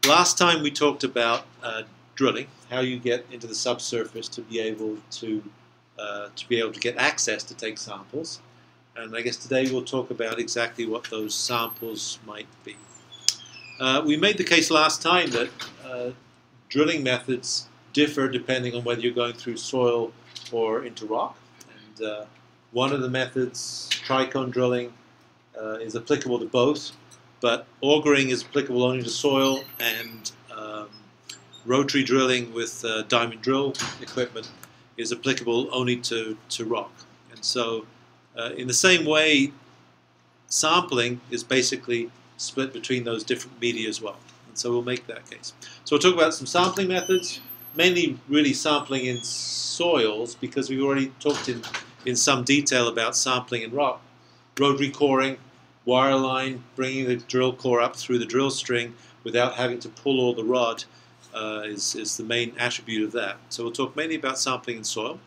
Last time we talked about drilling, how you get into the subsurface to be able to get access to take samples. And I guess today we'll talk about exactly what those samples might be. We made the case last time that drilling methods differ depending on whether you're going through soil or into rock. And one of the methods, tricone drilling, is applicable to both, but augering is applicable only to soil, and rotary drilling with diamond drill equipment is applicable only to rock. And so in the same way, sampling is basically split between those different media as well. And so we'll make that case. So we'll talk about some sampling methods, mainly really sampling in soils, because we've already talked in some detail about sampling in rock. Rotary coring, wireline, bringing the drill core up through the drill string without having to pull all the rod is the main attribute of that. So we'll talk mainly about sampling in soil.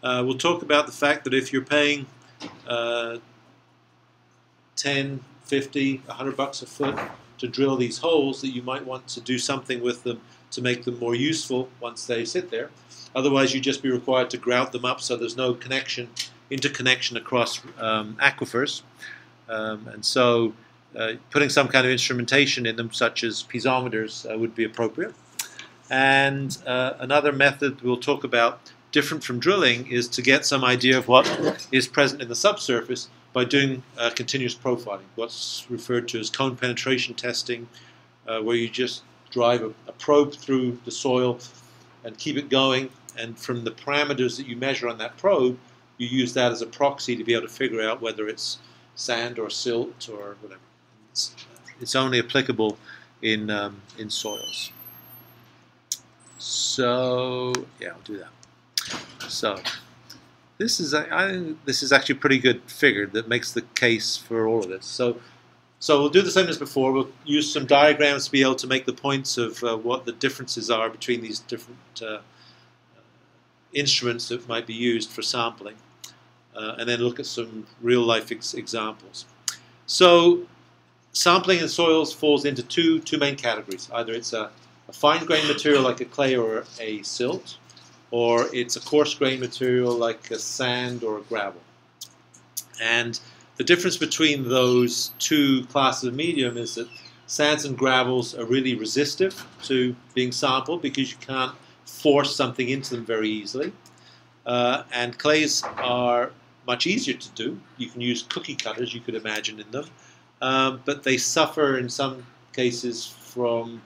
We'll talk about the fact that if you're paying 10, 50, $100 a foot to drill these holes, that you might want to do something with them to make them more useful once they sit there. Otherwise, you'd just be required to grout them up so there's no interconnection across aquifers. And so putting some kind of instrumentation in them, such as piezometers, would be appropriate. And another method we'll talk about, different from drilling, is to get some idea of what is present in the subsurface by doing continuous profiling, what's referred to as cone penetration testing, where you just drive a probe through the soil and keep it going, and from the parameters that you measure on that probe, you use that as a proxy to be able to figure out whether it's sand or silt or whatever. It's only applicable in soils. So yeah, I'll do that. So this is, I think this is actually a pretty good figure that makes the case for all of this. So we'll do the same as before. We'll use some diagrams to be able to make the points of what the differences are between these different instruments that might be used for sampling, and then look at some real-life examples. So sampling in soils falls into two main categories. Either it's a fine-grained material like a clay or a silt, or it's a coarse-grained material like a sand or a gravel. And the difference between those two classes of medium is that sands and gravels are really resistive to being sampled because you can't force something into them very easily. And clays are much easier to do. You can use cookie cutters, you could imagine, in them. But they suffer in some cases from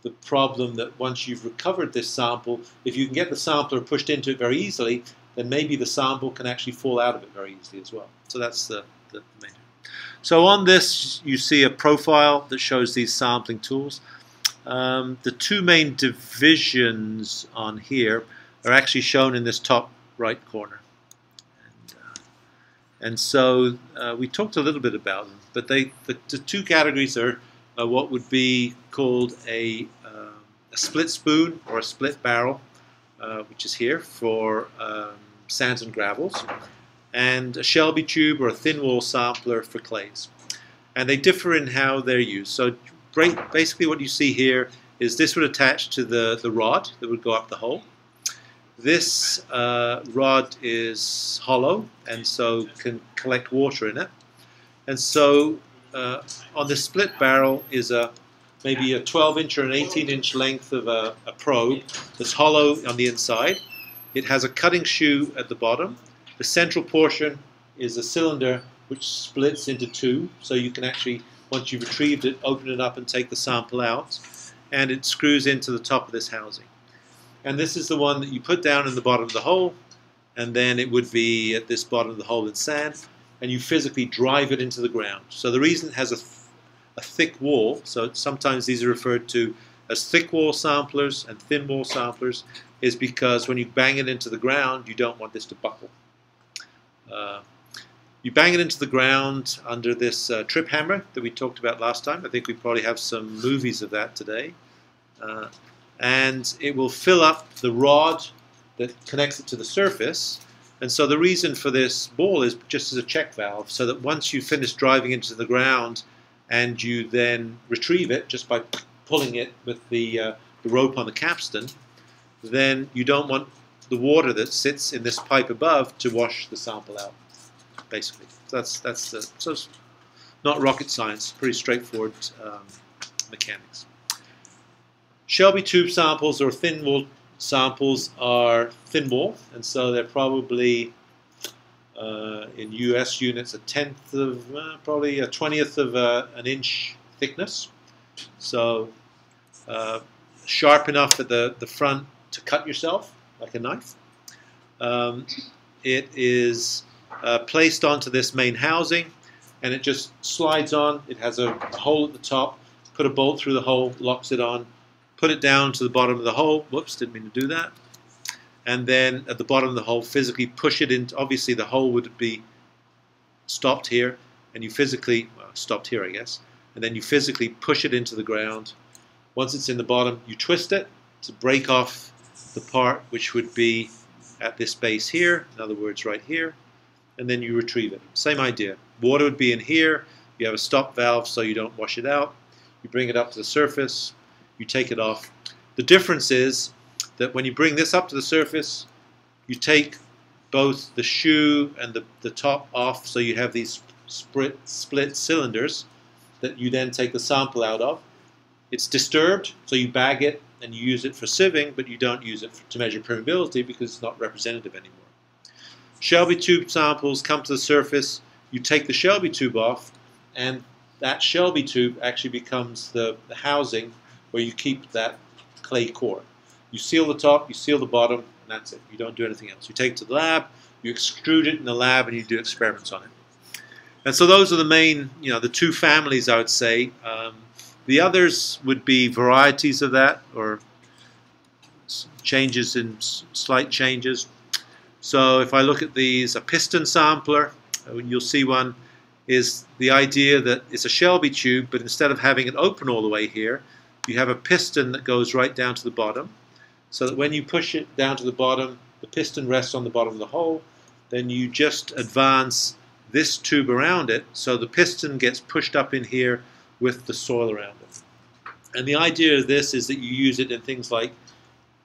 the problem that once you've recovered this sample, if you can get the sampler pushed into it very easily, then maybe the sample can actually fall out of it very easily as well. So that's the main. So on this, you see a profile that shows these sampling tools. The two main divisions on here are actually shown in this top right corner. And so we talked a little bit about them, but the two categories are what would be called a split spoon or a split barrel, which is here for sands and gravels, and a Shelby tube or a thin wall sampler for clays. And they differ in how they're used. So basically what you see here is this would attach to the rod that would go up the hole. This rod is hollow and so can collect water in it. And so on the split barrel is maybe a 12-inch or an 18-inch length of a probe that's hollow on the inside. It has a cutting shoe at the bottom. The central portion is a cylinder which splits into two, so you can actually, once you've retrieved it, open it up and take the sample out, and it screws into the top of this housing. And this is the one that you put down in the bottom of the hole, and then it would be at this bottom of the hole in sand, and you physically drive it into the ground. So the reason it has a thick wall, so sometimes these are referred to as thick wall samplers and thin wall samplers, is because when you bang it into the ground, you don't want this to buckle. You bang it into the ground under this trip hammer that we talked about last time. I think we probably have some movies of that today. And it will fill up the rod that connects it to the surface. And so the reason for this ball is just as a check valve, so that once you finish driving into the ground and you then retrieve it just by pulling it with the rope on the capstan, then you don't want the water that sits in this pipe above to wash the sample out, basically. So so it's not rocket science, pretty straightforward mechanics. Shelby tube samples or thin wall samples are thin wall, and so they're probably in US units a 10th of, probably a 20th of an inch thickness. So sharp enough at the front to cut yourself like a knife. It is placed onto this main housing, and it just slides on. It has a hole at the top. Put a bolt through the hole, locks it on. Put it down to the bottom of the hole. Whoops, didn't mean to do that. And then at the bottom of the hole, physically push it into. Obviously, the hole would be stopped here, and you physically, well, stopped here, I guess. And then you physically push it into the ground. Once it's in the bottom, you twist it to break off the part which would be at this base here, in other words, right here, and then you retrieve it. Same idea. Water would be in here. You have a stop valve so you don't wash it out. You bring it up to the surface. You take it off. The difference is that when you bring this up to the surface, you take both the shoe and the top off, so you have these split cylinders that you then take the sample out of. It's disturbed, so you bag it and you use it for sieving, but you don't use it to measure permeability because it's not representative anymore. Shelby tube samples come to the surface, you take the Shelby tube off, and that Shelby tube actually becomes the housing where you keep that clay core. You seal the top, you seal the bottom, and that's it. You don't do anything else. You take it to the lab, you extrude it in the lab, and you do experiments on it. And so those are the main, the two families, I would say. The others would be varieties of that, or changes in slight changes. So if I look at these, a piston sampler, you'll see one is the idea that it's a Shelby tube, but instead of having it open all the way here, you have a piston that goes right down to the bottom, so that when you push it down to the bottom, the piston rests on the bottom of the hole. Then you just advance this tube around it, so the piston gets pushed up in here with the soil around it. And the idea of this is that you use it in things like,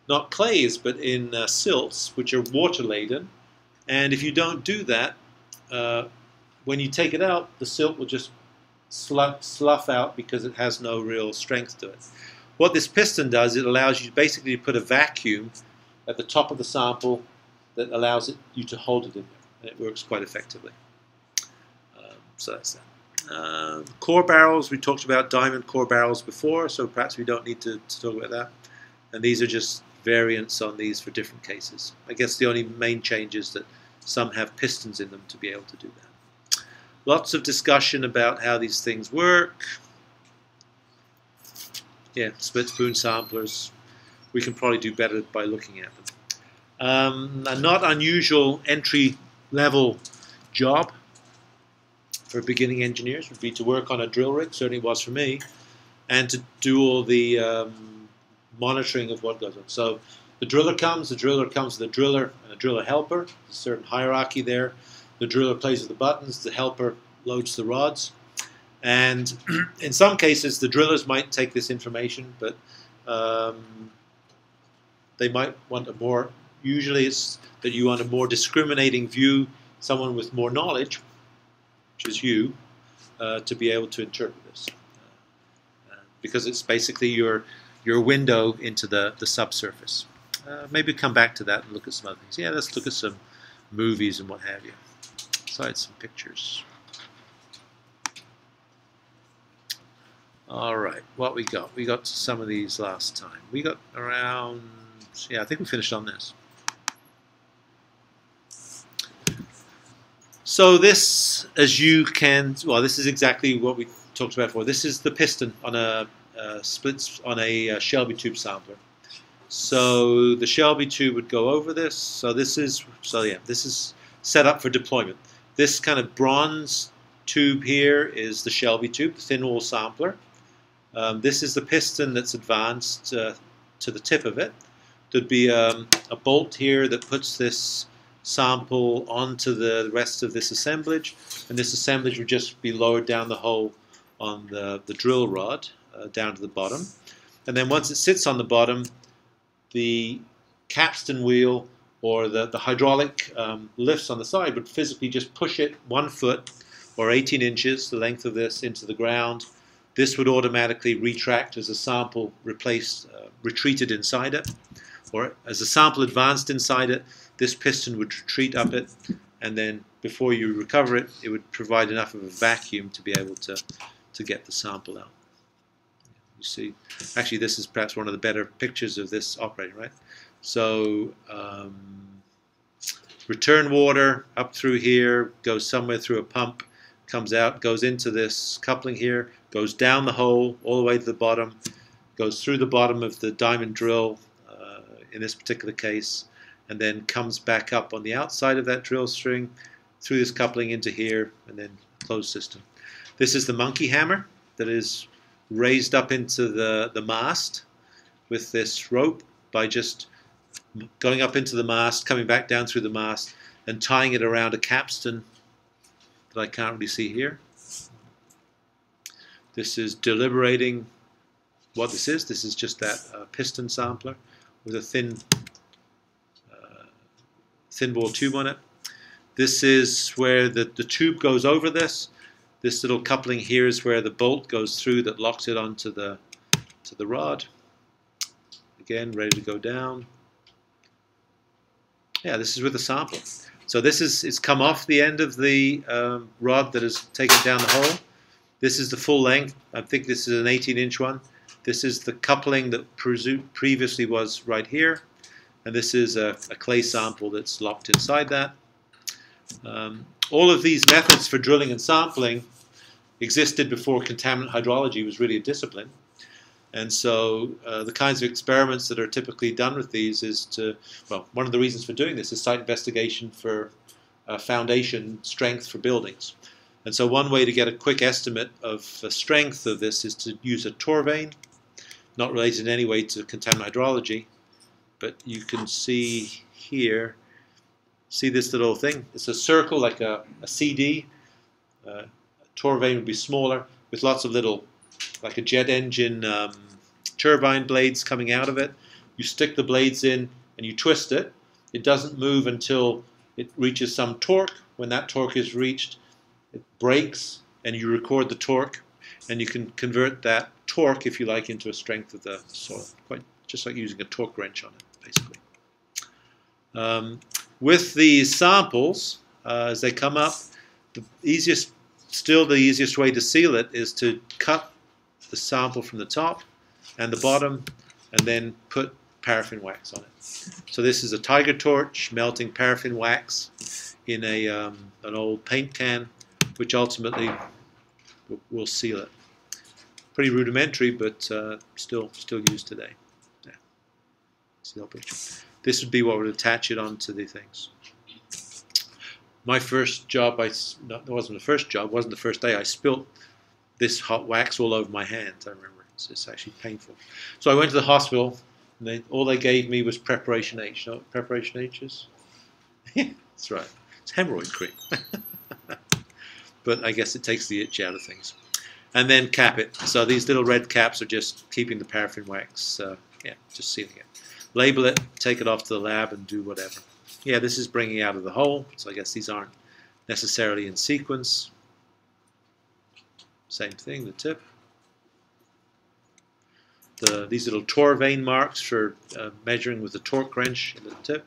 not clays, but in silts, which are water-laden. And if you don't do that, when you take it out, the silt will just slough out because it has no real strength to it. What this piston does, it allows you basically to put a vacuum at the top of the sample that allows you to hold it in there, and it works quite effectively. So that's that. Core barrels, we talked about diamond core barrels before, so perhaps we don't need to talk about that. And these are just variants on these for different cases. I guess the only main change is that some have pistons in them to be able to do that. Lots of discussion about how these things work. Yeah, split spoon samplers. We can probably do better by looking at them. A not unusual entry-level job for beginning engineers would be to work on a drill rig, certainly was for me, and to do all the monitoring of what goes on. So the driller comes with a driller and a driller helper. There's a certain hierarchy there. The driller plays with the buttons, the helper loads the rods. And in some cases, the drillers might take this information, but they might want a more, usually it's that you want a more discriminating view, someone with more knowledge, which is you, to be able to interpret this. Because it's basically your window into the subsurface. Maybe come back to that and look at some other things. Yeah, let's look at some movies and what have you. Besides some pictures. All right, what we got? We got some of these last time. We got around, yeah, I think we finished on this. So this, as you can, well, this is exactly what we talked about before. This is the piston on a Shelby tube sampler. So the Shelby tube would go over this. So this is set up for deployment. This kind of bronze tube here is the Shelby tube, the thin wall sampler. This is the piston that's advanced to the tip of it. There'd be a bolt here that puts this sample onto the rest of this assemblage, and this assemblage would just be lowered down the hole on the drill rod. down to the bottom. And then once it sits on the bottom, the capstan wheel or the hydraulic lifts on the side would physically just push it 1 foot or 18 inches, the length of this, into the ground. This would automatically retract as a sample retreated inside it. Or as the sample advanced inside it, this piston would retreat up it, and then before you recover it, it would provide enough of a vacuum to be able to get the sample out. You see, actually this is perhaps one of the better pictures of this operating, right? So return water up through here, goes somewhere through a pump, comes out, goes into this coupling here, goes down the hole all the way to the bottom, goes through the bottom of the diamond drill in this particular case, and then comes back up on the outside of that drill string through this coupling into here, and then closed system. This is the monkey hammer that is raised up into the mast with this rope by just going up into the mast, coming back down through the mast, and tying it around a capstan that I can't really see here. This is deliberating what this is. This is just that piston sampler with a thin bore tube on it. This is where the tube goes over this. This little coupling here is where the bolt goes through that locks it onto the rod. Again, ready to go down. Yeah, this is with the sample. So this is, it's come off the end of the rod that has taken down the hole. This is the full length. I think this is an 18-inch one. This is the coupling that previously was right here. And this is a clay sample that's locked inside that. All of these methods for drilling and sampling existed before contaminant hydrology was really a discipline. And so the kinds of experiments that are typically done with these is to, well, one of the reasons for doing this is site investigation for foundation strength for buildings. And so one way to get a quick estimate of the strength of this is to use a Torr vane, not related in any way to contaminant hydrology, but you can see here, see this little thing? It's a circle like a CD. Torr vane would be smaller with lots of little, like a jet engine turbine blades coming out of it. You stick the blades in and you twist it. It doesn't move until it reaches some torque. When that torque is reached, it breaks and you record the torque, and you can convert that torque, if you like, into a strength of the soil. Quite just like using a torque wrench on it, basically. With these samples, as they come up, the easiest way to seal it is to cut the sample from the top and the bottom, and then put paraffin wax on it. So this is a tiger torch melting paraffin wax in an old paint can, which ultimately will seal it. Pretty rudimentary, but still used today. Yeah. See that picture. This would be what would attach it onto the things. My first job, it wasn't the first job, wasn't the first day. I spilt this hot wax all over my hands, I remember. It's actually painful. So I went to the hospital, and all they gave me was Preparation H. You know what Preparation H is? Yeah, that's right. It's hemorrhoid cream. But I guess it takes the itch out of things. And then cap it. So these little red caps are just keeping the paraffin wax, yeah, just sealing it. Label it, take it off to the lab, and do whatever. Yeah, this is bringing out of the hole, so I guess these aren't necessarily in sequence. Same thing, the tip. These little Torr vane marks for measuring with the torque wrench in the tip.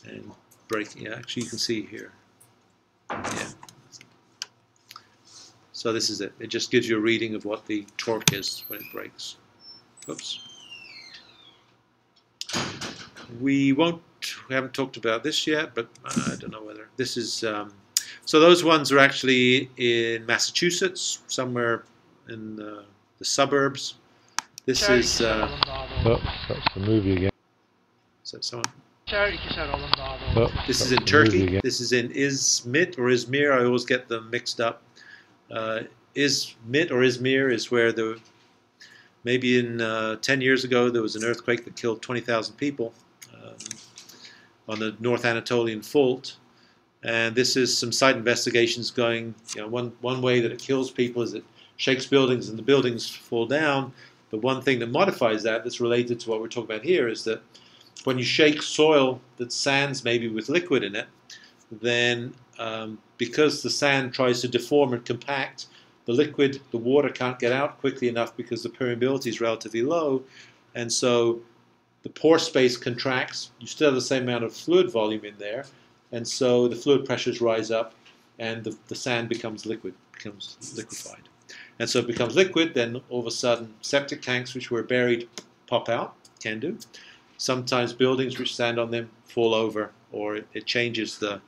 And breaking, yeah, actually you can see here. Yeah. So this is it. It just gives you a reading of what the torque is when it breaks. Oops. We haven't talked about this yet, but I don't know whether this is. So those ones are actually in Massachusetts, somewhere in the suburbs. This is. Oh, that's the movie again. Is that someone? Oh, this is in Turkey. This is in Izmit or Izmir. I always get them mixed up. Izmit or Izmir is where maybe in 10 years ago there was an earthquake that killed 20,000 people on the North Anatolian Fault. And this is some site investigations going. You know, one way that it kills people is it shakes buildings and the buildings fall down, the one thing that modifies that, that's related to what we're talking about here, is that when you shake soil that sands maybe with liquid in it, then because the sand tries to deform and compact, the water can't get out quickly enough because the permeability is relatively low, and so the pore space contracts. You still have the same amount of fluid volume in there, and so the fluid pressures rise up, and the sand becomes liquefied. And so it becomes liquid, then all of a sudden septic tanks which were buried pop out, can do. Sometimes buildings which stand on them fall over, or it changes the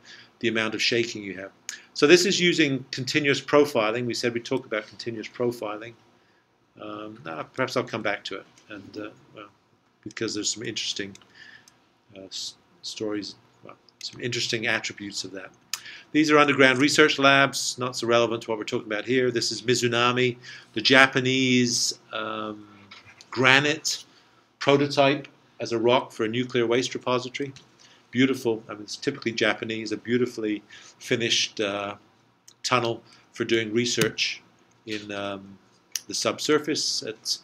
amount of shaking you have. So this is using continuous profiling. We said we'd talk about continuous profiling. Perhaps I'll come back to it, and because there's some interesting stories, some interesting attributes of that. These are underground research labs, not so relevant to what we're talking about here. This is Mizunami, the Japanese granite prototype as a rock for a nuclear waste repository. Beautiful, I mean, it's typically Japanese, a beautifully finished tunnel for doing research in the subsurface at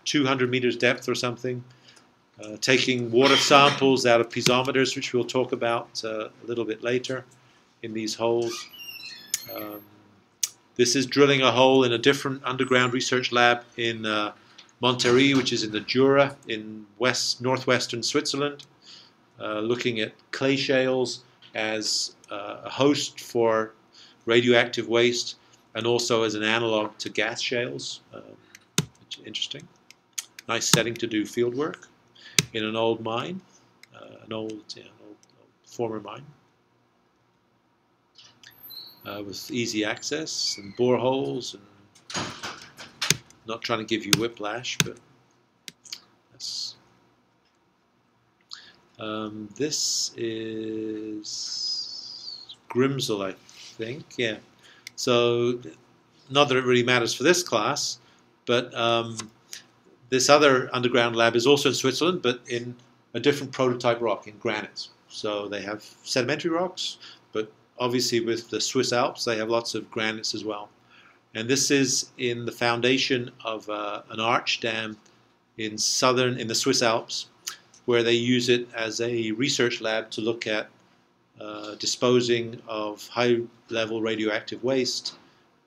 200 meters depth or something. Taking water samples out of piezometers, which we'll talk about a little bit later in these holes. This is drilling a hole in a different underground research lab in Monterrey, which is in the Jura in northwestern Switzerland, looking at clay shales as a host for radioactive waste and also as an analog to gas shales. Which is interesting. Nice setting to do field work in an old mine, an old former mine. With easy access and boreholes, and not trying to give you whiplash, but that's, this is Grimsel, I think, yeah. So, not that it really matters for this class, but this other underground lab is also in Switzerland, but in a different prototype rock, in granite. So they have sedimentary rocks, but obviously with the Swiss Alps, they have lots of granites as well. And this is in the foundation of an arch dam in the Swiss Alps, where they use it as a research lab to look at disposing of high-level radioactive waste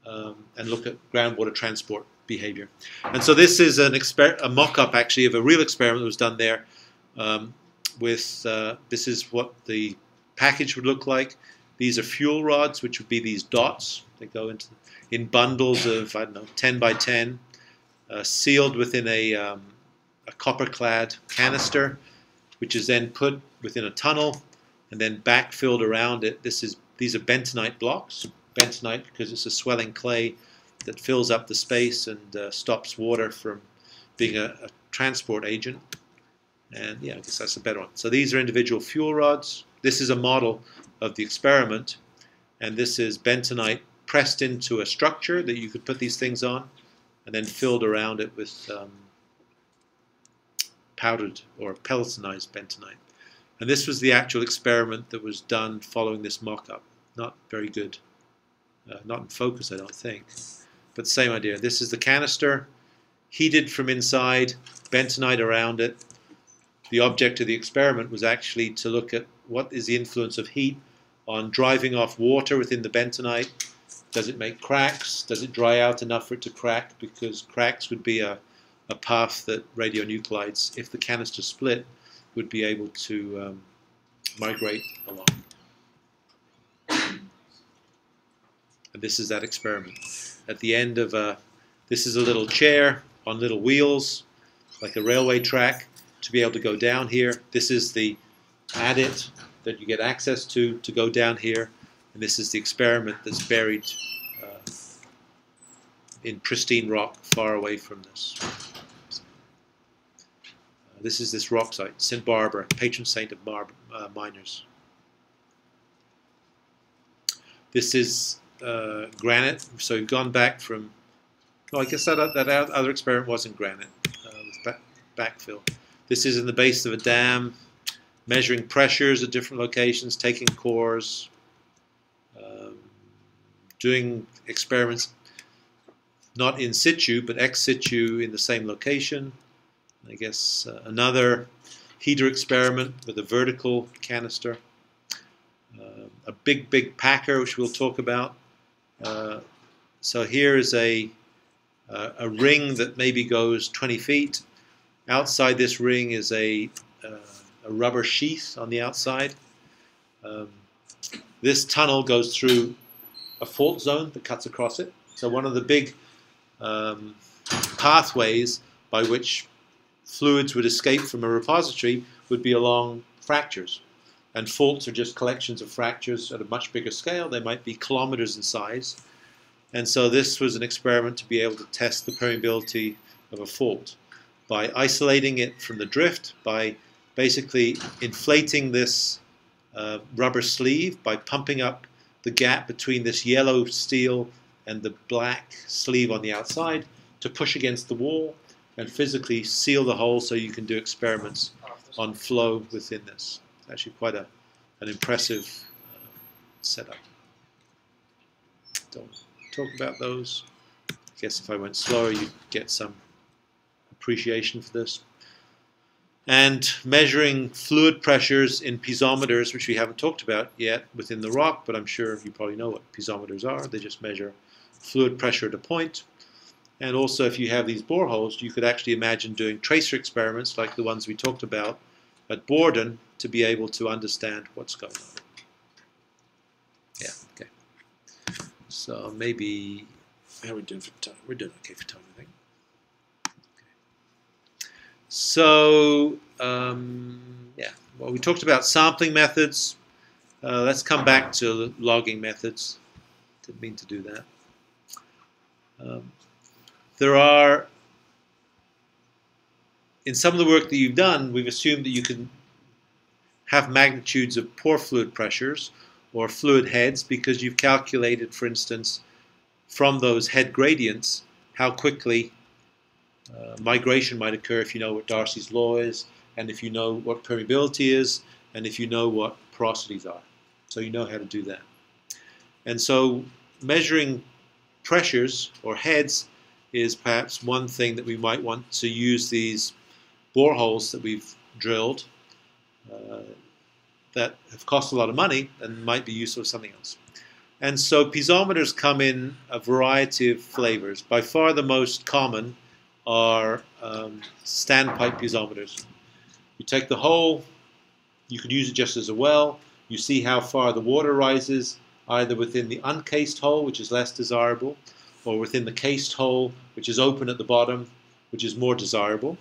and look at groundwater transport behavior. And so this is a mock-up, actually, of a real experiment that was done there. This is what the package would look like. These are fuel rods, which would be these dots. They go in bundles of, I don't know, 10 by 10, sealed within a copper-clad canister, which is then put within a tunnel and then backfilled around it. These are bentonite blocks. Bentonite because it's a swelling clay that fills up the space and stops water from being a transport agent. And yeah, I guess that's a better one. So these are individual fuel rods. This is a model of the experiment, and this is bentonite pressed into a structure that you could put these things on, and then filled around it with powdered or pelletinized bentonite. And this was the actual experiment that was done following this mock-up. Not very good. Not in focus, I don't think. But same idea. This is the canister, heated from inside, bentonite around it. The object of the experiment was actually to look at what is the influence of heat on driving off water within the bentonite. Does it make cracks? Does it dry out enough for it to crack? Because cracks would be a path that radionuclides, if the canister split, would be able to migrate along. And this is that experiment. At the end of this is a little chair on little wheels, like a railway track, to be able to go down here. This is the adit that you get access to go down here. And this is the experiment that's buried in pristine rock far away from this. This is this rock site, St. Barbara, patron saint of miners. This is granite. So we've gone back from, well, I guess that other experiment wasn't granite, with backfill. This is in the base of a dam, measuring pressures at different locations, taking cores, doing experiments not in situ, but ex situ in the same location. I guess another heater experiment with a vertical canister. A big packer, which we'll talk about. So here is a ring that maybe goes 20 feet. Outside this ring is a rubber sheath on the outside. This tunnel goes through a fault zone that cuts across it. So one of the big pathways by which fluids would escape from a repository would be along fractures. And faults are just collections of fractures at a much bigger scale. They might be kilometers in size. And so this was an experiment to be able to test the permeability of a fault by isolating it from the drift, by basically inflating this rubber sleeve, by pumping up the gap between this yellow steel and the black sleeve on the outside to push against the wall and physically seal the hole so you can do experiments on flow within this. It's actually quite an impressive setup. Don't talk about those. I guess if I went slower, you'd get some appreciation for this. And measuring fluid pressures in piezometers, which we haven't talked about yet within the rock, but I'm sure you probably know what piezometers are. They just measure fluid pressure at a point. And also, if you have these boreholes, you could actually imagine doing tracer experiments like the ones we talked about at Borden to be able to understand what's going on. Yeah, okay. So maybe, how are we doing for time? We're doing okay for time, I think. Okay. So, yeah, well, we talked about sampling methods. Let's come back to logging methods. Didn't mean to do that. There are, in some of the work that you've done, we've assumed that you can have magnitudes of pore fluid pressures or fluid heads because you've calculated, for instance, from those head gradients, how quickly migration might occur if you know what Darcy's law is, and if you know what permeability is, and if you know what porosities are. So you know how to do that. And so measuring pressures or heads is perhaps one thing that we might want to use these boreholes that we've drilled that have cost a lot of money and might be useful for something else. And so piezometers come in a variety of flavors. By far the most common are standpipe piezometers. You take the hole, you could use it just as a well. You see how far the water rises, either within the uncased hole, which is less desirable, or within the cased hole, which is open at the bottom, which is more desirable.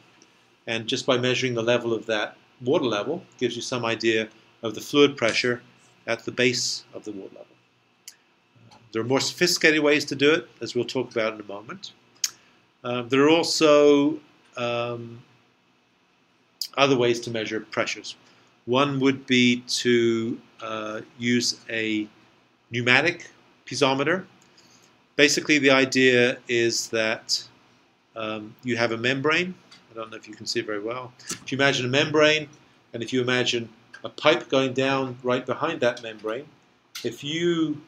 And just by measuring the level of that water level, gives you some idea of the fluid pressure at the base of the water level. There are more sophisticated ways to do it, as we'll talk about in a moment. There are also other ways to measure pressures. One would be to use a pneumatic piezometer. Basically, the idea is that you have a membrane. I don't know if you can see it very well. If you imagine a membrane, and if you imagine a pipe going down right behind that membrane, if you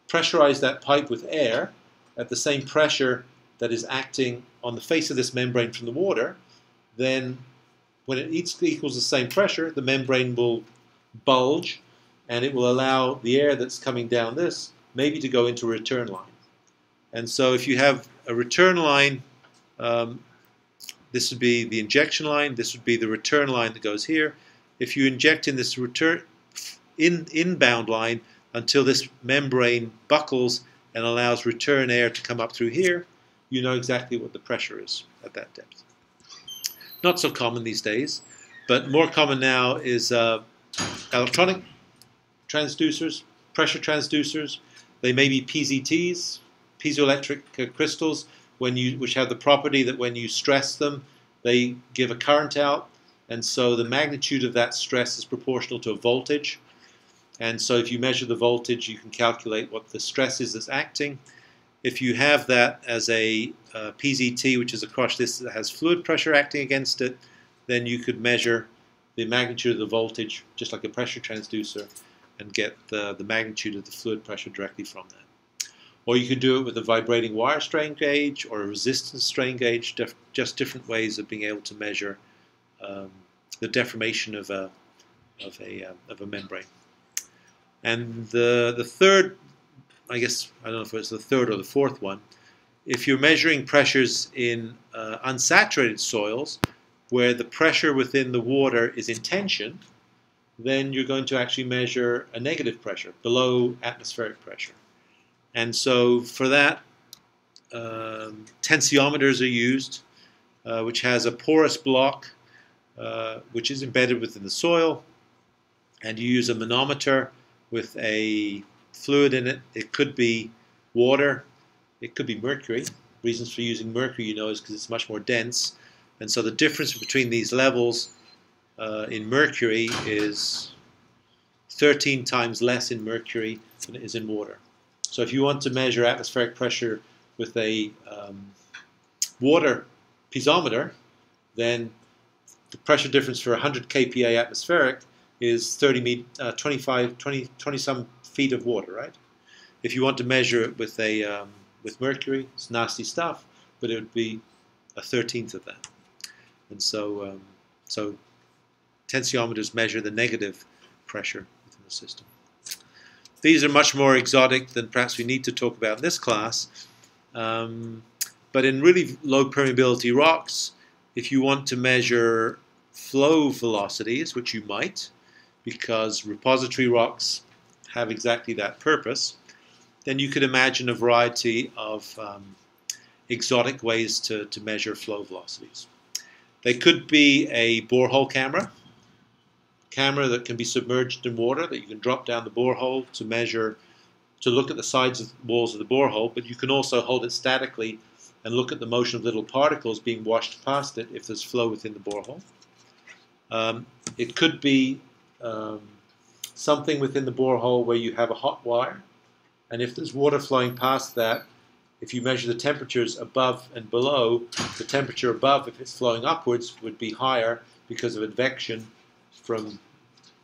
pressurize that pipe with air at the same pressure that is acting on the face of this membrane from the water, then when it equals the same pressure, the membrane will bulge, and it will allow the air that's coming down this maybe to go into a return line. And so if you have a return line, this would be the injection line, this would be the return line that goes here. If you inject in this inbound line until this membrane buckles and allows return air to come up through here, you know exactly what the pressure is at that depth. Not so common these days, but more common now is electronic transducers, pressure transducers. They may be PZTs, piezoelectric crystals, which have the property that when you stress them, they give a current out, and so the magnitude of that stress is proportional to a voltage. And so if you measure the voltage, you can calculate what the stress is that's acting. If you have that as a PZT, which is across this that has fluid pressure acting against it, then you could measure the magnitude of the voltage, just like a pressure transducer, and get the magnitude of the fluid pressure directly from that. Or you could do it with a vibrating wire strain gauge or a resistance strain gauge, just different ways of being able to measure the deformation of a membrane. And the third, I guess, I don't know if it's the third or the fourth one, if you're measuring pressures in unsaturated soils where the pressure within the water is in tension, then you're going to actually measure a negative pressure, below atmospheric pressure. And so for that, tensiometers are used, which has a porous block which is embedded within the soil, and you use a manometer with a fluid in it. It could be water, it could be mercury. Reasons for using mercury, you know, is because it's much more dense, and so the difference between these levels in mercury is 13 times less in mercury than it is in water. So if you want to measure atmospheric pressure with a water piezometer, then the pressure difference for 100 kPa atmospheric is 20 some feet of water, right? If you want to measure it with with mercury, it's nasty stuff, but it would be a 13th of that. And so, so tensiometers measure the negative pressure within the system. These are much more exotic than perhaps we need to talk about in this class. But in really low permeability rocks, if you want to measure flow velocities, which you might, because repository rocks have exactly that purpose, then you could imagine a variety of exotic ways to measure flow velocities. They could be a borehole camera that can be submerged in water, that you can drop down the borehole to measure, to look at the sides of the walls of the borehole, but you can also hold it statically and look at the motion of little particles being washed past it if there's flow within the borehole. It could be something within the borehole where you have a hot wire, and if there's water flowing past that, if you measure the temperatures above and below, the temperature above, if it's flowing upwards, would be higher because of advection from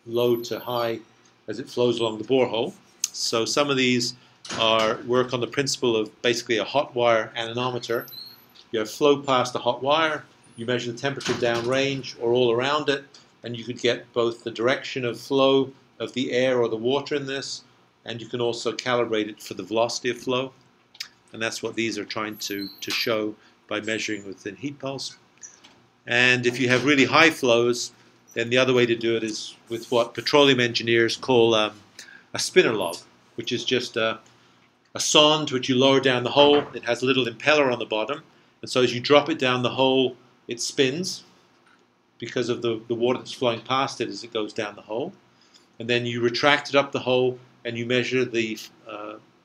low to high as it flows along the borehole. So some of these work on the principle of basically a hot wire anemometer. You have flow past the hot wire, you measure the temperature downrange or all around it, and you could get both the direction of flow of the air or the water in this, and you can also calibrate it for the velocity of flow. And that's what these are trying to show by measuring within heat pulse. And if you have really high flows, then the other way to do it is with what petroleum engineers call a spinner log, which is just a sonde which you lower down the hole. It has a little impeller on the bottom, and so as you drop it down the hole, it spins because of the water that's flowing past it as it goes down the hole. And then you retract it up the hole and you measure the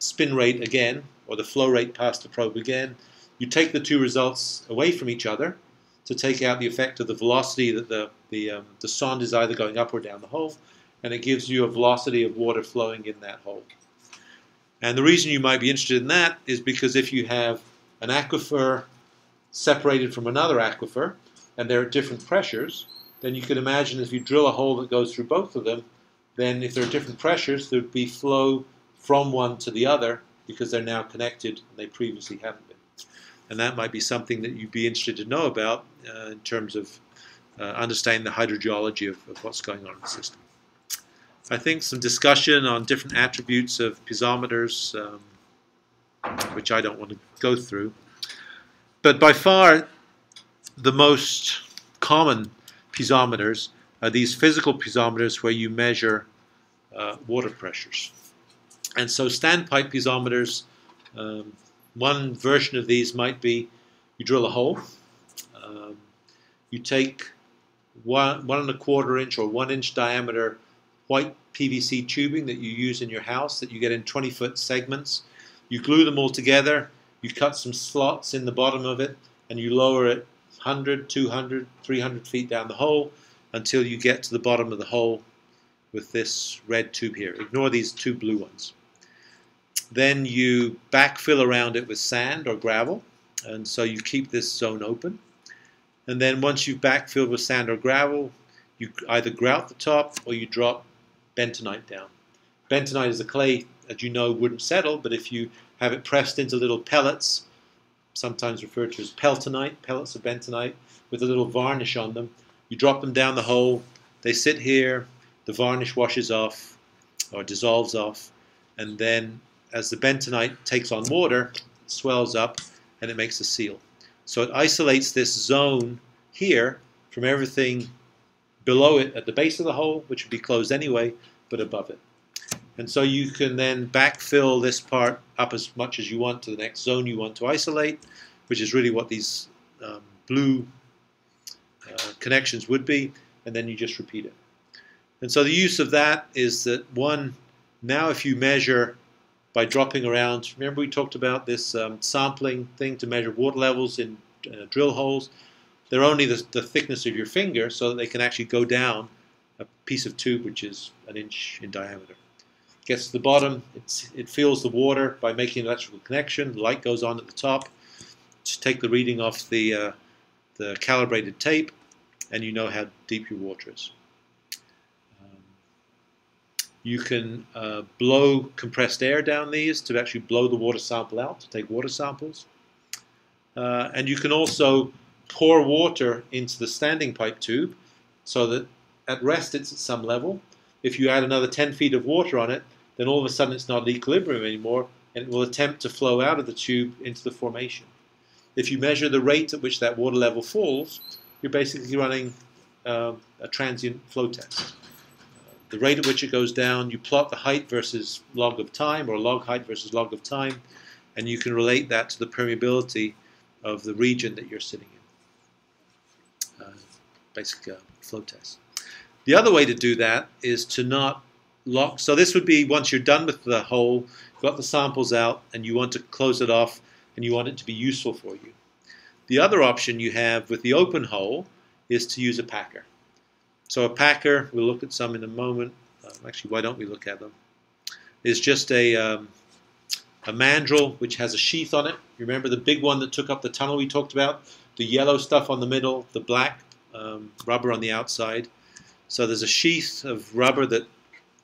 spin rate again, or the flow rate past the probe again. You take the two results away from each other to take out the effect of the velocity that the sonde is either going up or down the hole, and it gives you a velocity of water flowing in that hole. And the reason you might be interested in that is because if you have an aquifer separated from another aquifer, and they're at different pressures, then you can imagine if you drill a hole that goes through both of them, then if there are different pressures, there would be flow from one to the other because they're now connected and they previously haven't been. And that might be something that you'd be interested to know about in terms of understanding the hydrogeology of what's going on in the system. I think some discussion on different attributes of piezometers, which I don't want to go through. But by far, the most common piezometers are these physical piezometers where you measure water pressures. And so standpipe piezometers, one version of these might be you drill a hole, you take 1 1/4 inch or 1 inch diameter white PVC tubing that you use in your house that you get in 20-foot segments. You glue them all together, you cut some slots in the bottom of it, and you lower it 100, 200, 300 feet down the hole until you get to the bottom of the hole with this red tube here. Ignore these two blue ones. Then you backfill around it with sand or gravel, and so you keep this zone open. And then once you've backfilled with sand or gravel, you either grout the top or you drop bentonite down. Bentonite is a clay, as you know, wouldn't settle, but if you have it pressed into little pellets, sometimes referred to as peltonite, pellets of bentonite, with a little varnish on them. You drop them down the hole, they sit here, the varnish washes off, or dissolves off, and then as the bentonite takes on water, it swells up, and it makes a seal. So it isolates this zone here from everything below it at the base of the hole, which would be closed anyway, but above it. And so you can then backfill this part up as much as you want to the next zone you want to isolate, which is really what these blue connections would be, and then you just repeat it. And so the use of that is that, one, now if you measure by dropping around, remember we talked about this sampling thing to measure water levels in drill holes. They're only the thickness of your finger, so that they can actually go down a piece of tube which is 1 inch in diameter. Gets to the bottom, it feels the water by making an electrical connection. The light goes on at the top. Just take the reading off the calibrated tape, and you know how deep your water is. You can blow compressed air down these to actually blow the water sample out, to take water samples. And you can also pour water into the standing pipe tube so that at rest it's at some level. If you add another 10 feet of water on it, then all of a sudden it's not at equilibrium anymore, and it will attempt to flow out of the tube into the formation. If you measure the rate at which that water level falls, you're basically running a transient flow test. The rate at which it goes down, you plot the height versus log of time, or log height versus log of time, and you can relate that to the permeability of the region that you're sitting in. Basic flow test. The other way to do that is to not lock. So this would be once you're done with the hole, you've got the samples out, and you want to close it off, and you want it to be useful for you. The other option you have with the open hole is to use a packer. So a packer, we'll look at some in a moment. Actually, why don't we look at them? Is just a mandrel which has a sheath on it. You remember the big one that took up the tunnel we talked about? The yellow stuff on the middle, the black rubber on the outside. So there's a sheath of rubber,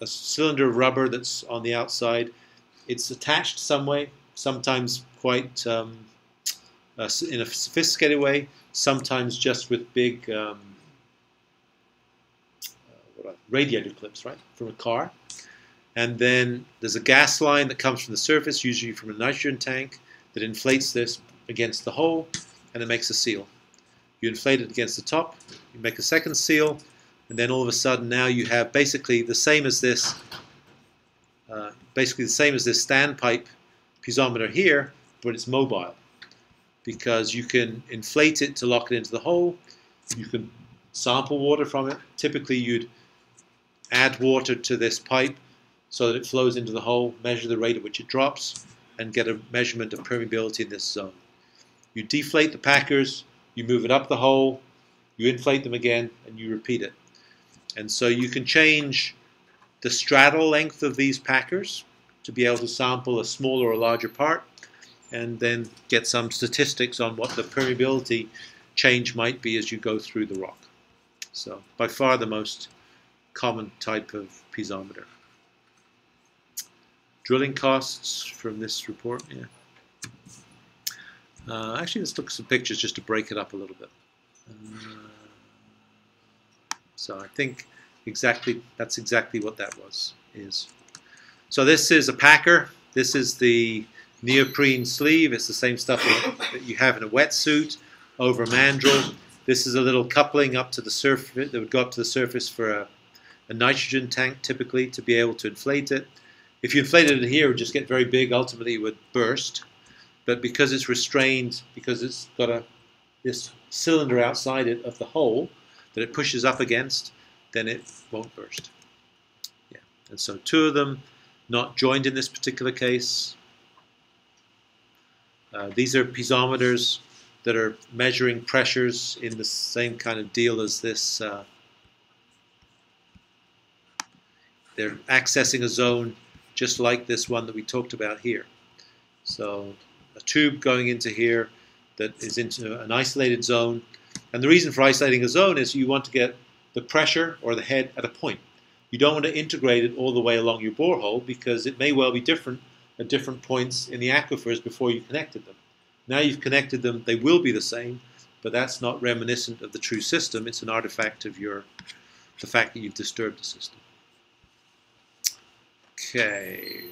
a cylinder of rubber that's on the outside. It's attached some way, sometimes quite in a sophisticated way, sometimes just with big radiator clips, right, from a car. And then there's a gas line that comes from the surface, usually from a nitrogen tank, that inflates this against the hole, and it makes a seal. You inflate it against the top, you make a second seal, and then all of a sudden now you have basically the same as this, standpipe piezometer here, but it's mobile, because you can inflate it to lock it into the hole. You can sample water from it. Typically you'd add water to this pipe so that it flows into the hole, measure the rate at which it drops, and get a measurement of permeability in this zone. You deflate the packers, you move it up the hole, you inflate them again, and you repeat it. And so you can change the straddle length of these packers to be able to sample a smaller or larger part, and then get some statistics on what the permeability change might be as you go through the rock. So by far the most common type of piezometer. Drilling costs from this report, yeah. Actually, let's look at some pictures just to break it up a little bit. So I think that's exactly what that is. So this is a packer. This is the neoprene sleeve. It's the same stuff that you have in a wetsuit over a mandrel. This is a little coupling up to the surface that would go up to the surface for a nitrogen tank, typically, to be able to inflate it. If you inflated it here, it would just get very big. Ultimately, it would burst. But because it's restrained, because it's got this cylinder outside it of the hole that it pushes up against, then it won't burst. Yeah. And so two of them, not joined in this particular case. These are piezometers that are measuring pressures in the same kind of deal as this. They're accessing a zone just like this one that we talked about here. So a tube going into here that is into an isolated zone. And the reason for isolating a zone is you want to get the pressure or the head at a point. You don't want to integrate it all the way along your borehole, because it may well be different at different points in the aquifers before you connected them. Now you've connected them, they will be the same, but that's not reminiscent of the true system. It's an artifact of the fact that you've disturbed the system. Okay,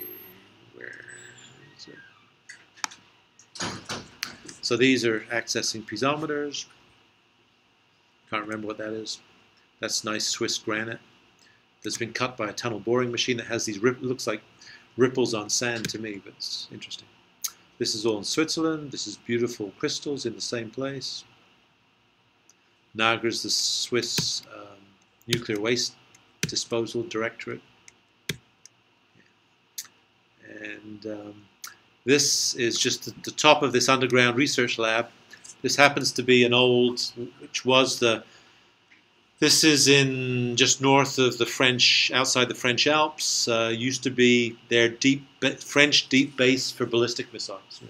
where is it? So these are accessing piezometers. Can't remember what that is. That's nice Swiss granite that's been cut by a tunnel boring machine that has these looks like ripples on sand to me, but it's interesting. This is all in Switzerland. This is beautiful crystals in the same place. NAGRA is the Swiss Nuclear Waste Disposal Directorate. And this is just the top of this underground research lab. This happens to be an old, this is in just north of the French, outside the French Alps. Used to be their French deep base for ballistic missiles. Yeah.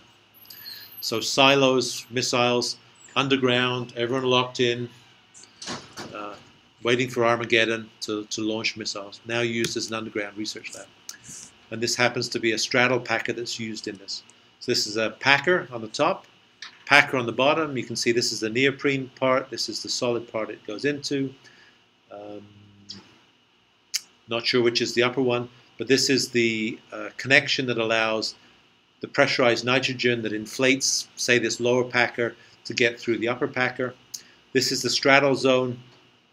So silos, missiles, underground, everyone locked in, waiting for Armageddon to launch missiles. Now used as an underground research lab. And this happens to be a straddle packer that's used in this. So this is a packer on the top, packer on the bottom. You can see this is the neoprene part. This is the solid part it goes into. Not sure which is the upper one, but this is the connection that allows the pressurized nitrogen that inflates, say, this lower packer to get through the upper packer. This is the straddle zone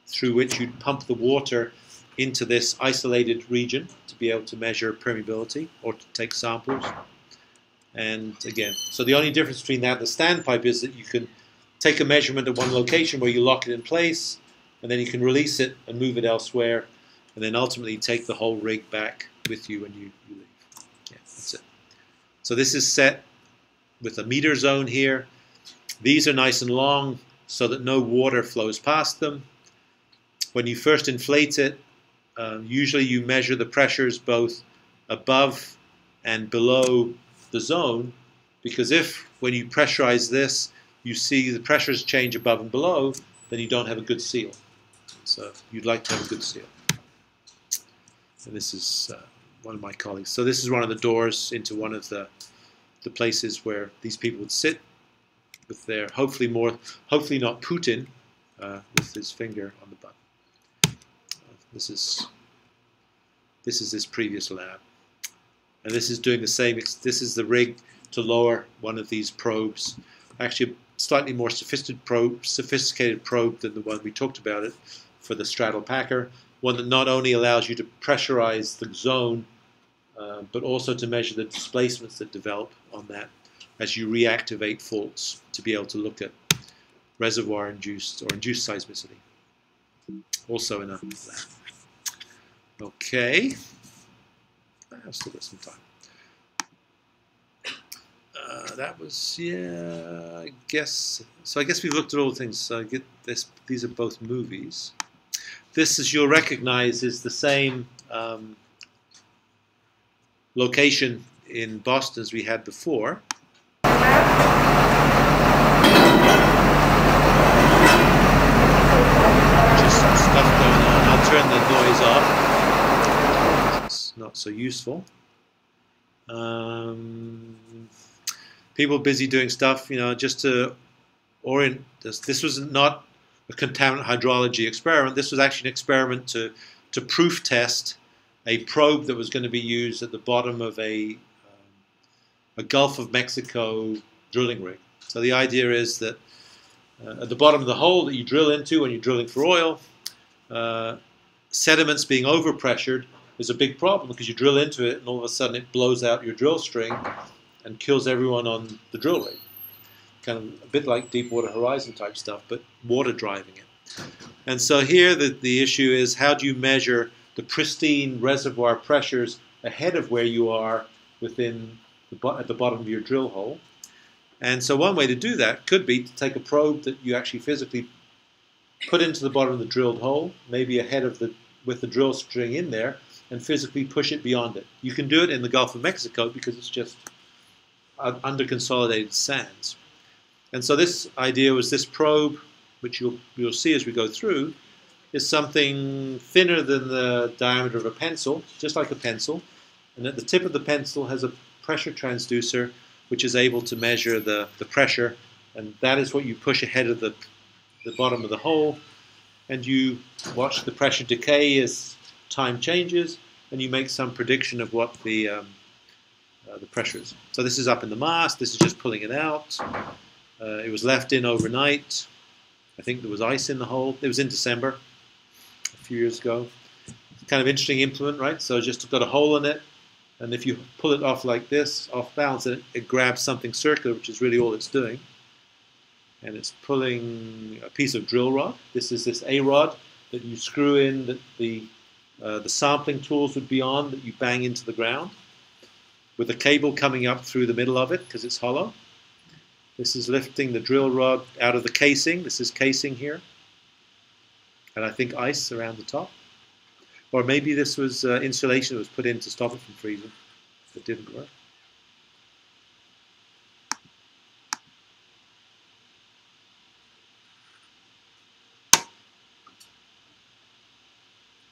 through which you'd pump the water into this isolated region to be able to measure permeability or to take samples. And again, so the only difference between that and the standpipe is that you can take a measurement at one location where you lock it in place, and then you can release it and move it elsewhere, and then ultimately take the whole rig back with you when you leave. Yeah, that's it. So this is set with a meter zone here. These are nice and long so that no water flows past them. When you first inflate it, usually you measure the pressures both above and below the zone, because if when you pressurize this you see the pressures change above and below, then you don't have a good seal. So you'd like to have a good seal. And this is one of my colleagues. So this is one of the doors into one of the places where these people would sit with their, hopefully not Putin, with his finger on the button. This is this previous lab, and this is doing the same. This is the rig to lower one of these probes. Actually, a slightly more sophisticated probe than the one we talked about it for the straddle packer. One that not only allows you to pressurize the zone, but also to measure the displacements that develop on that as you reactivate faults to be able to look at reservoir-induced or induced seismicity. Also in a lab. Okay, I've still got some time. That was, yeah, I guess. So I guess we've looked at all the things. So I get this. These are both movies. This, as you'll recognize, is the same location in Boston as we had before. Just some stuff going on. I'll turn the noise off. It's not so useful. People busy doing stuff, you know, just to orient this. This was not a contaminant hydrology experiment. This was actually an experiment to proof test a probe that was going to be used at the bottom of a Gulf of Mexico drilling rig. So the idea is that at the bottom of the hole that you drill into when you're drilling for oil, sediments being overpressured is a big problem because you drill into it and all of a sudden it blows out your drill string and kills everyone on the drill rig. Kind of a bit like Deepwater Horizon type stuff, but water driving it. And so here the issue is, how do you measure the pristine reservoir pressures ahead of where you are within at the bottom of your drill hole? And so one way to do that could be to take a probe that you actually physically put into the bottom of the drilled hole, maybe ahead of with the drill string in there, and physically push it beyond it. You can do it in the Gulf of Mexico because it's just under consolidated sands. And so this idea was this probe, which you'll see as we go through, is something thinner than the diameter of a pencil, just like a pencil. And at the tip of the pencil has a pressure transducer, which is able to measure the pressure, and that is what you push ahead of the bottom of the hole, and you watch the pressure decay as time changes, and you make some prediction of what the pressure is. So this is up in the mast. This is just pulling it out. It was left in overnight. I think there was ice in the hole. It was in December a few years ago. Kind of interesting implement, right? So just got a hole in it, and if you pull it off like this, off balance, it grabs something circular, which is really all it's doing. And it's pulling a piece of drill rod. This is this A rod that you screw in that the sampling tools would be on, that you bang into the ground, with a cable coming up through the middle of it because it's hollow. This is lifting the drill rod out of the casing. This is casing here. And I think ice around the top. Or maybe this was insulation that was put in to stop it from freezing. It didn't work.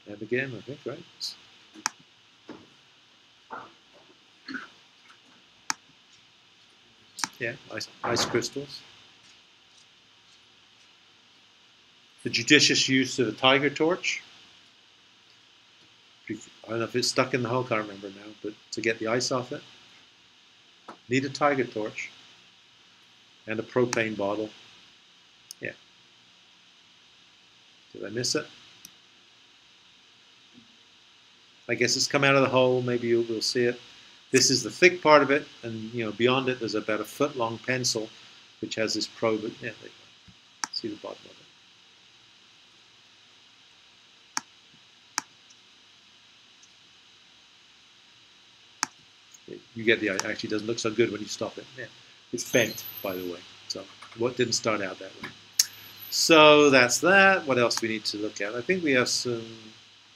And again, I think, right? Yeah, ice crystals. The judicious use of a tiger torch. I don't know if it's stuck in the hole, can't remember now, but to get the ice off it. Need a tiger torch. And a propane bottle. Yeah. Did I miss it? I guess it's come out of the hole. Maybe we'll see it. This is the thick part of it, and beyond it there's about a foot-long pencil, which has this probe. Yeah, there you go. See the bottom of it. You get the idea. Actually, it doesn't look so good when you stop it. Yeah, it's bent, by the way. So what didn't start out that way. So that's that. What else do we need to look at? I think we have some.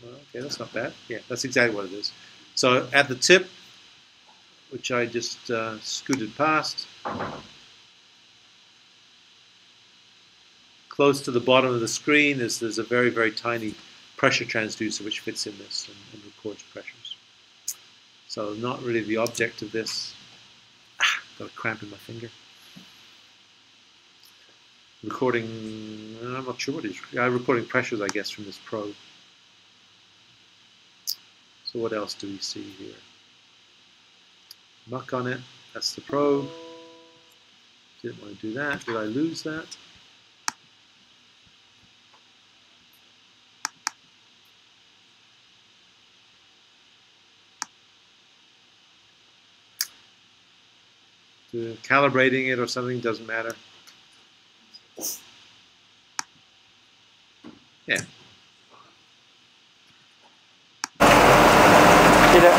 Well, okay, that's not bad. Yeah, that's exactly what it is. So at the tip, which I just scooted past, close to the bottom of the screen there's a very, very tiny pressure transducer which fits in this and records pressures. So not really the object of this. Got a cramp in my finger. Recording, I'm not sure what it is. Recording pressures, I guess, from this probe. So what else do we see here? Muck on it. That's the probe. Didn't want to do that. Did I lose that? Calibrating it or something doesn't matter. Yeah. Did it?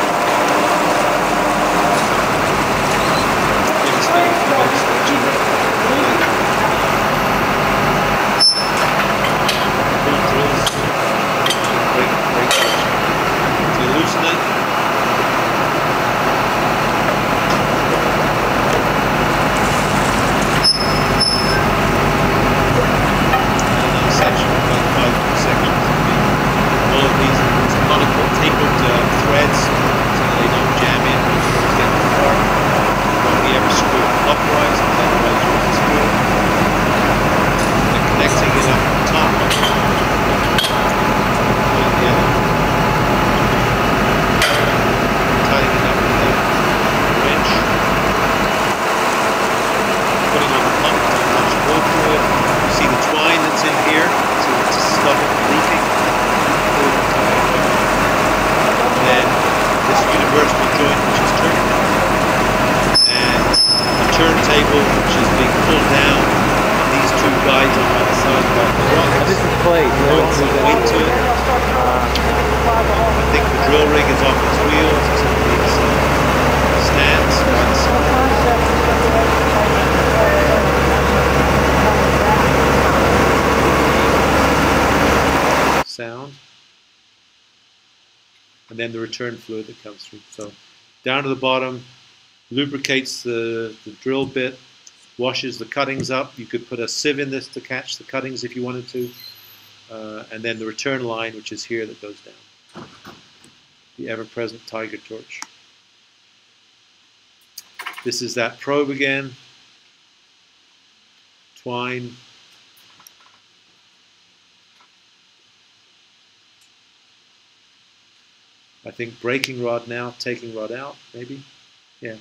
Loosen it. Section about 5 seconds. All of these conical tapered threads so they don't jam in when you get too far. Only ever screw it upright, otherwise you can screw it. And connecting it up the top. Put it together. Tying it up with a wrench. Putting on the pump to punch a hole through it. You see the twine that's in here, so it's to stop it from leaking. And then this universal joint which is turning. And the turntable which is being pulled down. And these two guides on one side about the rockets. This is plate. Some weight to it. I think the drill rig is off its wheels. It's in these stands. Sound. And then the return fluid that comes through. So down to the bottom, lubricates the drill bit, washes the cuttings up. You could put a sieve in this to catch the cuttings if you wanted to. And then the return line, which is here, that goes down. The ever-present tiger torch. This is that probe again. Twine. I think breaking rod now, taking rod out, maybe. Yeah.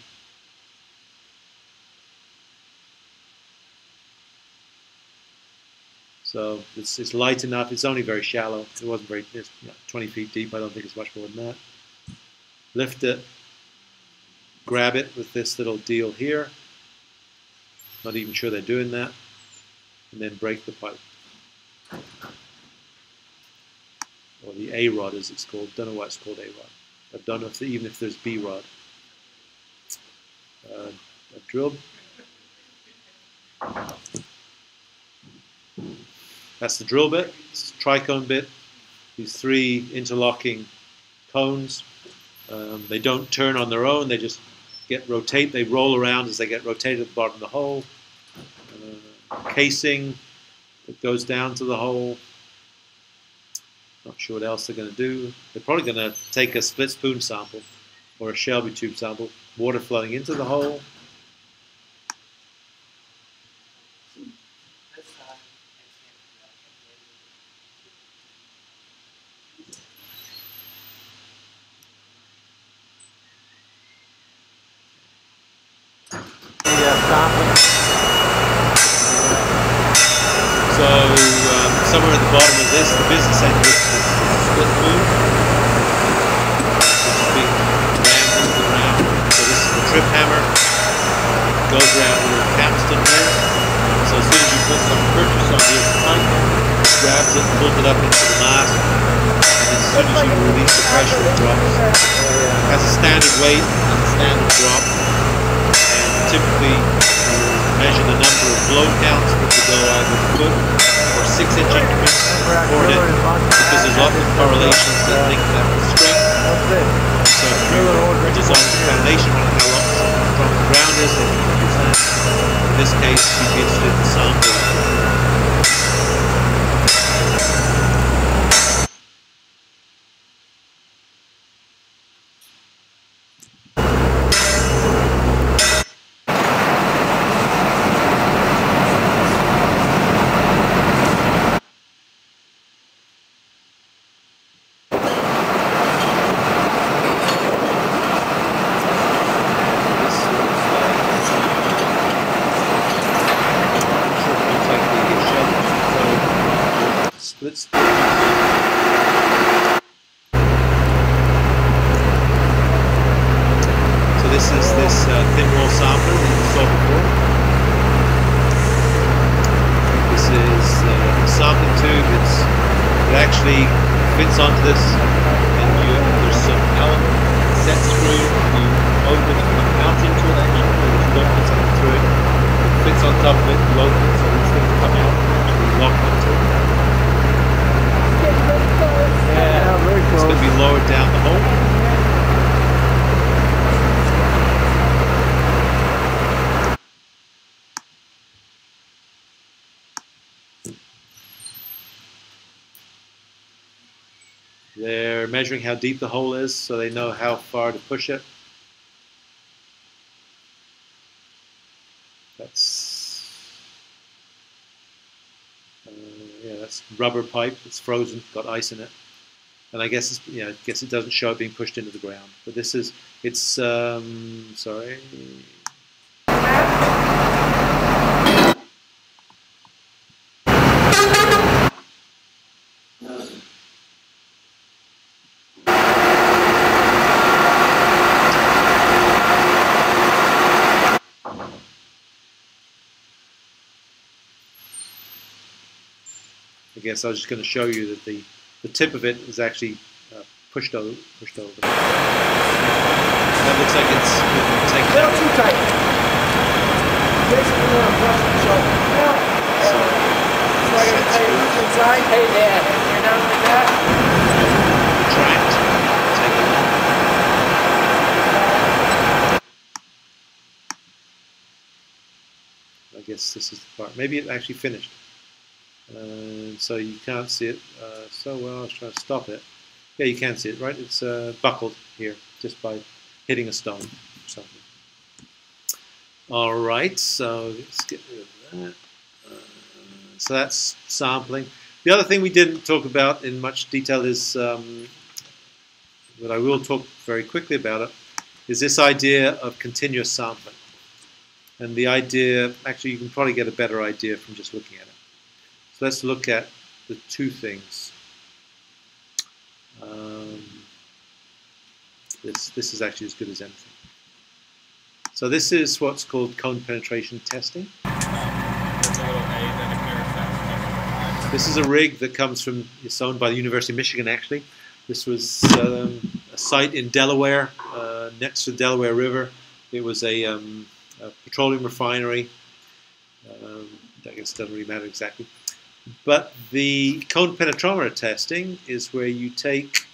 So it's light enough. It's only very shallow. It wasn't very, it's 20 feet deep. I don't think it's much more than that. Lift it. Grab it with this little deal here. Not even sure they're doing that. And then break the pipe. Or the A rod as it's called. Don't know why it's called A rod. I don't know if even if there's B rod. A drill. That's the drill bit. It's the tricone bit. These three interlocking cones. They don't turn on their own. They just rotate. They roll around as they get rotated at the bottom of the hole. Casing that goes down to the hole. Not sure what else they're going to do. They're probably going to take a split spoon sample or a Shelby tube sample. Water flowing into the hole. So somewhere at the bottom of this, the business end of this split spoon, which is being rammed into the ground. So this is the trip hammer. It goes around a little capstan here. So as soon as you put some purchase on the pipe, it grabs it, pulls it up into the mast, and as soon as you release the pressure, it drops. It has a standard weight and a standard drop. And typically measure the number of blow counts that will go either foot or 6-inch increments recorded because there's lots of correlations that link that with strength. So if you design the foundation on how strong the ground is, then you can use that. In this case, you'd be interested in the sample. Let's so this is this thin wall sampler that you saw before. This is the sampling tube. It actually fits onto this, and there's some Allen set screw. You open it and come out into it. Actually, there's not something through it. It fits on top of it. You open it, so these things come out and lock onto it. Yeah, very close. It's going to be lowered down the hole. They're measuring how deep the hole is so they know how far to push it. That's rubber pipe. It's frozen, got ice in it, and I guess I guess it doesn't show it being pushed into the ground. But this is sorry. I guess I was just going to show you that the tip of it is actually pushed over. That looks like it's taken out. Too tight. Basically, I'm pressing the shoulder. So I got to tell you what's inside. Hey, Dad, you're down like that. Retract. Take it out. I guess this is the part. Maybe it actually finished. So you can't see it so well. I was trying to stop it. Yeah, you can see it, right? It's buckled here just by hitting a stone or something. All right, so let's get rid of that. So that's sampling. The other thing we didn't talk about in much detail is, but I will talk very quickly about it, is this idea of continuous sampling. And the idea, actually you can probably get a better idea from just looking at it. So let's look at the two things. This is actually as good as anything. So this is what's called cone penetration testing. This is a rig that comes from, it's owned by the University of Michigan actually. This was a site in Delaware, next to the Delaware River. It was a petroleum refinery. I guess it doesn't really matter exactly. But the cone penetrometer testing is where you take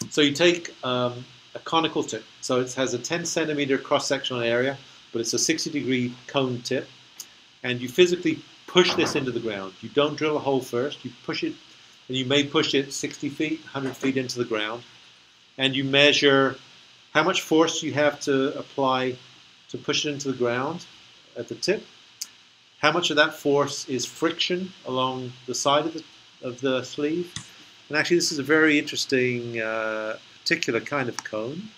so you take a conical tip. So it has a 10 centimeter cross-sectional area, but it's a 60-degree cone tip. And you physically push this into the ground. You don't drill a hole first. You push it, and you may push it 60 feet, 100 feet into the ground. And you measure how much force you have to apply to push it into the ground at the tip. How much of that force is friction along the side of the sleeve. And actually this is a very interesting particular kind of cone.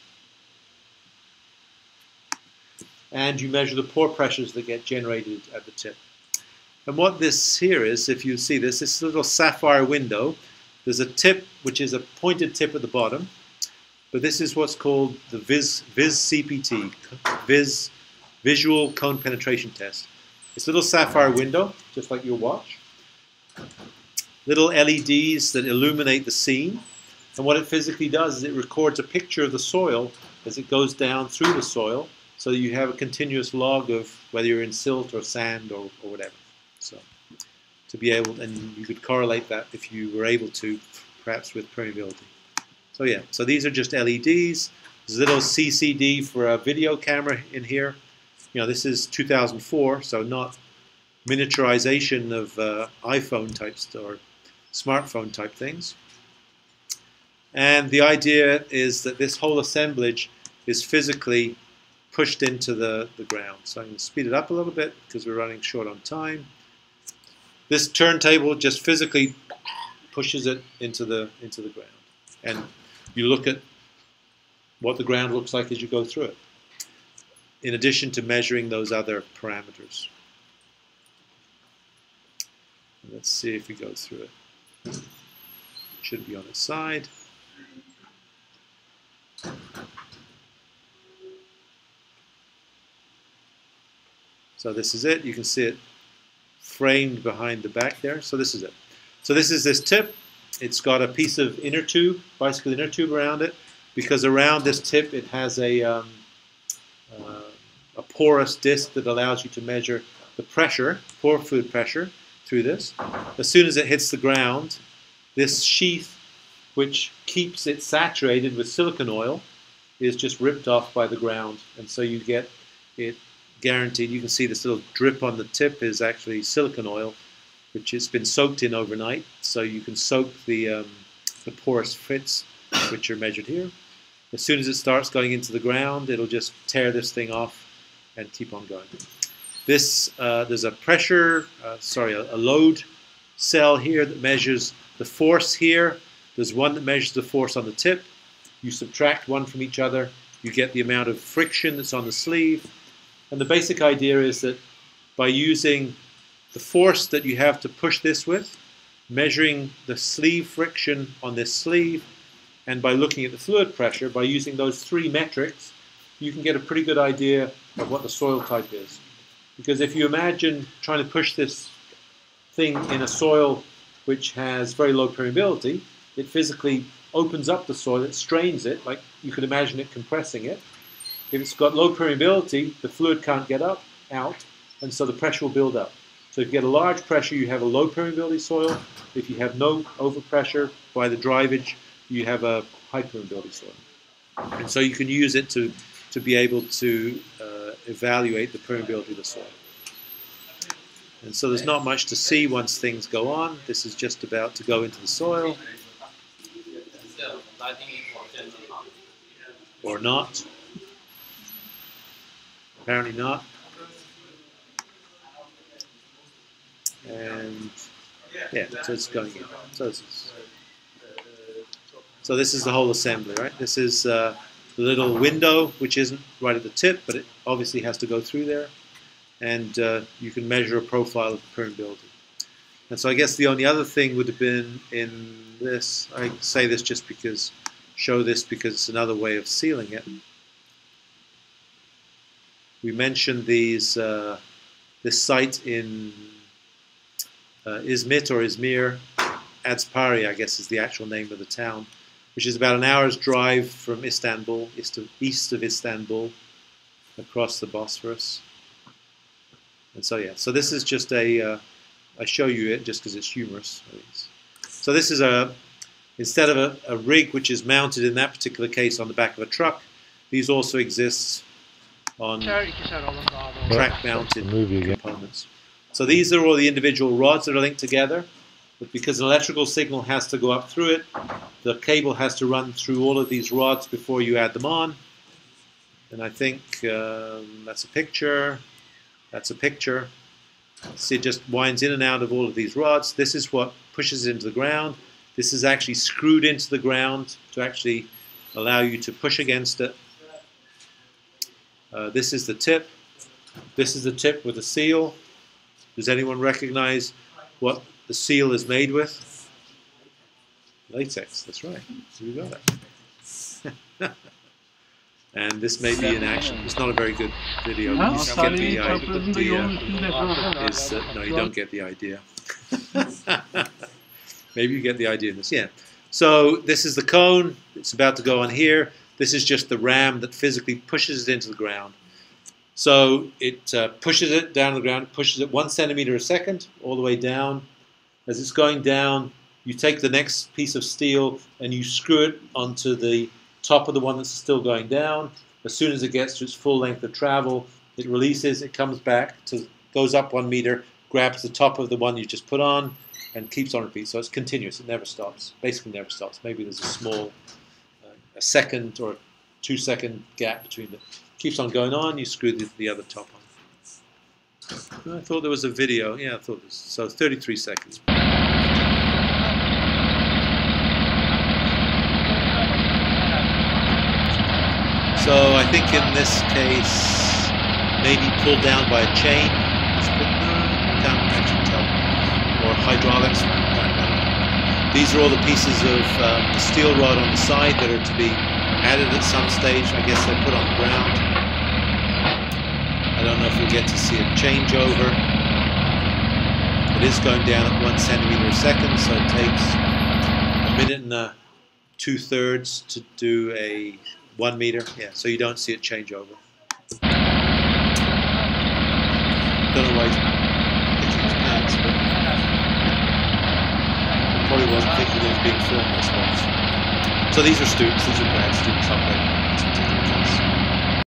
And you measure the pore pressures that get generated at the tip. And what this here is, if you see this little sapphire window, there's a tip which is a pointed tip at the bottom, but this is what's called the CPT, Visual Cone Penetration Test. It's a little sapphire window, just like your watch. Little LEDs that illuminate the scene. And what it physically does is it records a picture of the soil as it goes down through the soil, so that you have a continuous log of whether you're in silt or sand or whatever. So to be able, and you could correlate that if you were able to, perhaps with permeability. So yeah, so these are just LEDs. There's a little CCD for a video camera in here. You know, this is 2004, so not miniaturization of iPhone types or smartphone type things. And the idea is that this whole assemblage is physically pushed into the ground. So I'm going to speed it up a little bit because we're running short on time. This turntable just physically pushes it into the ground. And you look at what the ground looks like as you go through it, in addition to measuring those other parameters. Let's see if we go through it. It should be on its side. So this is it. You can see it framed behind the back there. So this is it. So this is this tip. It's got a piece of inner tube, bicycle inner tube around it, because around this tip it has a porous disc that allows you to measure the pressure, pore fluid pressure, through this. As soon as it hits the ground, this sheath, which keeps it saturated with silicone oil, is just ripped off by the ground, and so you get it guaranteed. You can see this little drip on the tip is actually silicone oil, which has been soaked in overnight, so you can soak the porous fits, which are measured here. As soon as it starts going into the ground, it'll just tear this thing off and keep on going. This, there's a pressure, a load cell here that measures the force here. There's one that measures the force on the tip. You subtract one from each other, you get the amount of friction that's on the sleeve. And the basic idea is that by using the force that you have to push this with, measuring the sleeve friction on this sleeve, and by looking at the fluid pressure, by using those three metrics, you can get a pretty good idea of what the soil type is. Because if you imagine trying to push this thing in a soil which has very low permeability, it physically opens up the soil, it strains it, like you could imagine it compressing it. If it's got low permeability, the fluid can't get out, and so the pressure will build up. So if you get a large pressure, you have a low permeability soil. If you have no overpressure by the drivage, you have a high permeability soil. And so you can use it to be able to evaluate the permeability of the soil. And so there's not much to see once things go on. This is just about to go into the soil. Or not. Apparently not. And yeah, so it's going in. So this is the whole assembly, right? This is the little window, which isn't right at the tip, but it obviously has to go through there. And you can measure a profile of permeability. And so I guess the only other thing would have been in this. I say this just because, show this because it's another way of sealing it. We mentioned these, this site in Izmit or Izmir, Adspari, I guess is the actual name of the town, which is about an hour's drive from Istanbul, east of Istanbul, across the Bosphorus. And so yeah, so this is just a, I show you it just because it's humorous. So this is instead of a rig which is mounted in that particular case on the back of a truck, these also exist on track-mounted components. So these are all the individual rods that are linked together, but because an electrical signal has to go up through it, the cable has to run through all of these rods before you add them on. And I think that's a picture. That's a picture. See, it just winds in and out of all of these rods. This is what pushes it into the ground. This is actually screwed into the ground to actually allow you to push against it. This is the tip. This is the tip with the seal. Does anyone recognize what the seal is made with? Latex, that's right. So we got it. And this may be in action. It's not a very good video. You just get the idea. No, you don't get the idea. Maybe you get the idea in this. Yeah. So this is the cone. It's about to go on here. This is just the ram that physically pushes it into the ground. So it pushes it down to the ground, pushes it 1 centimeter a second all the way down. As it's going down, you take the next piece of steel and you screw it onto the top of the one that's still going down. As soon as it gets to its full length of travel, it releases, it comes back, goes up 1 meter, grabs the top of the one you just put on, and keeps on repeat. So it's continuous, it never stops, basically never stops. Maybe there's a small, a second or 2 second gap between it. Keeps on going on, you screw the other top on. I thought there was a video, yeah, I thought this. So 33 seconds. So I think in this case, maybe pulled down by a chain. I can't actually tell. Or hydraulics. These are all the pieces of the steel rod on the side that are to be added at some stage. I guess they're put on the ground. I don't know if we'll get to see a changeover. It is going down at 1 centimeter a second, so it takes 1 minute and 2/3 to do a 1 meter. Yeah, so you don't see it change over. Don't know why he's picking his pants, but he probably wasn't thinking it was being filmed, I suppose. So these are students, these are grad students operating in this particular case.